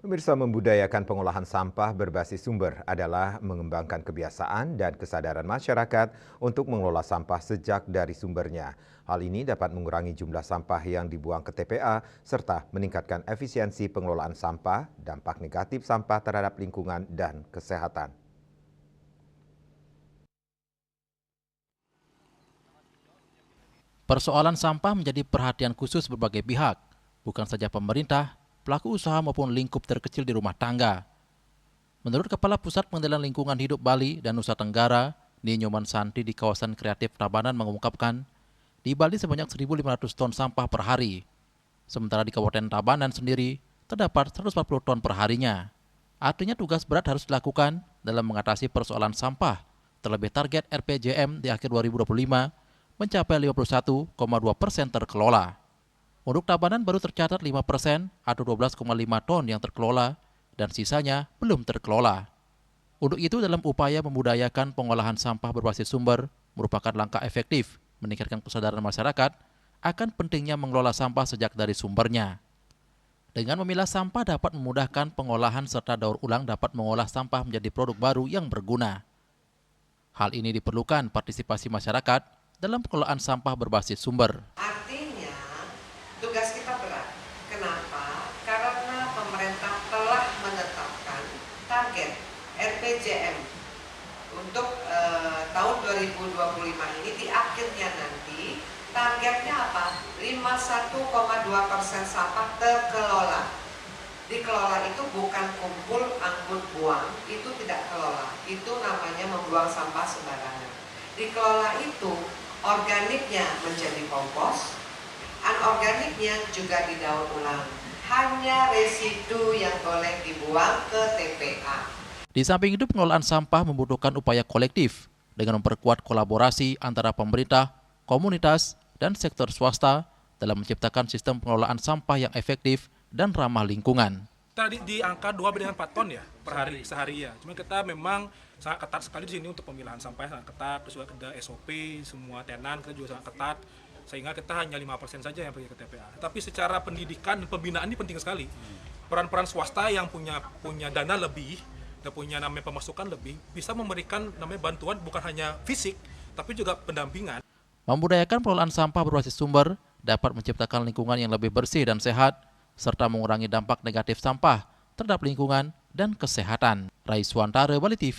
Pemirsa, membudayakan pengolahan sampah berbasis sumber adalah mengembangkan kebiasaan dan kesadaran masyarakat untuk mengelola sampah sejak dari sumbernya. Hal ini dapat mengurangi jumlah sampah yang dibuang ke TPA serta meningkatkan efisiensi pengelolaan sampah, dampak negatif sampah terhadap lingkungan dan kesehatan. Persoalan sampah menjadi perhatian khusus berbagai pihak, bukan saja pemerintah, pelaku usaha maupun lingkup terkecil di rumah tangga. Menurut Kepala Pusat Pengendalian Lingkungan Hidup Bali dan Nusa Tenggara, Ninyoman Santi di kawasan kreatif Tabanan mengungkapkan, di Bali sebanyak 1.500 ton sampah per hari. Sementara di Kabupaten Tabanan sendiri, terdapat 140 ton per harinya. Artinya tugas berat harus dilakukan dalam mengatasi persoalan sampah, terlebih target RPJM di akhir 2025 mencapai 51,2% terkelola. Untuk Tabanan baru tercatat 5% atau 12,5 ton yang terkelola dan sisanya belum terkelola. Untuk itu dalam upaya membudayakan pengolahan sampah berbasis sumber merupakan langkah efektif meningkatkan kesadaran masyarakat akan pentingnya mengelola sampah sejak dari sumbernya. Dengan memilah sampah dapat memudahkan pengolahan serta daur ulang dapat mengolah sampah menjadi produk baru yang berguna. Hal ini diperlukan partisipasi masyarakat dalam pengelolaan sampah berbasis sumber. Artinya, tugas kita berat. Kenapa? Karena pemerintah telah menetapkan target RPJM untuk tahun 2025 ini di akhirnya nanti targetnya apa? 51,2% sampah terkelola. Dikelola itu bukan kumpul angkut buang, itu tidak kelola. Itu namanya membuang sampah sembarangan. Dikelola itu organiknya menjadi kompos, anorganiknya juga didaur ulang. Hanya residu yang boleh dibuang ke TPA. Di samping itu pengelolaan sampah membutuhkan upaya kolektif dengan memperkuat kolaborasi antara pemerintah, komunitas, dan sektor swasta dalam menciptakan sistem pengelolaan sampah yang efektif dan ramah lingkungan. Tadi di angka 2 banding 4 ton ya per hari sehari ya. Cuma kita memang sangat ketat sekali di sini untuk pemilahan sampah sangat ketat, terus juga ada SOP semua tenan kita juga sangat ketat sehingga kita hanya 5% saja yang pergi ke TPA. Tapi secara pendidikan dan pembinaan ini penting sekali. Peran-peran swasta yang punya dana lebih dan punya namanya pemasukan lebih bisa memberikan namanya bantuan bukan hanya fisik tapi juga pendampingan. Membudayakan pengelolaan sampah berbasis sumber dapat menciptakan lingkungan yang lebih bersih dan sehat serta mengurangi dampak negatif sampah terhadap lingkungan dan kesehatan. Rai Suantara, Bali TV.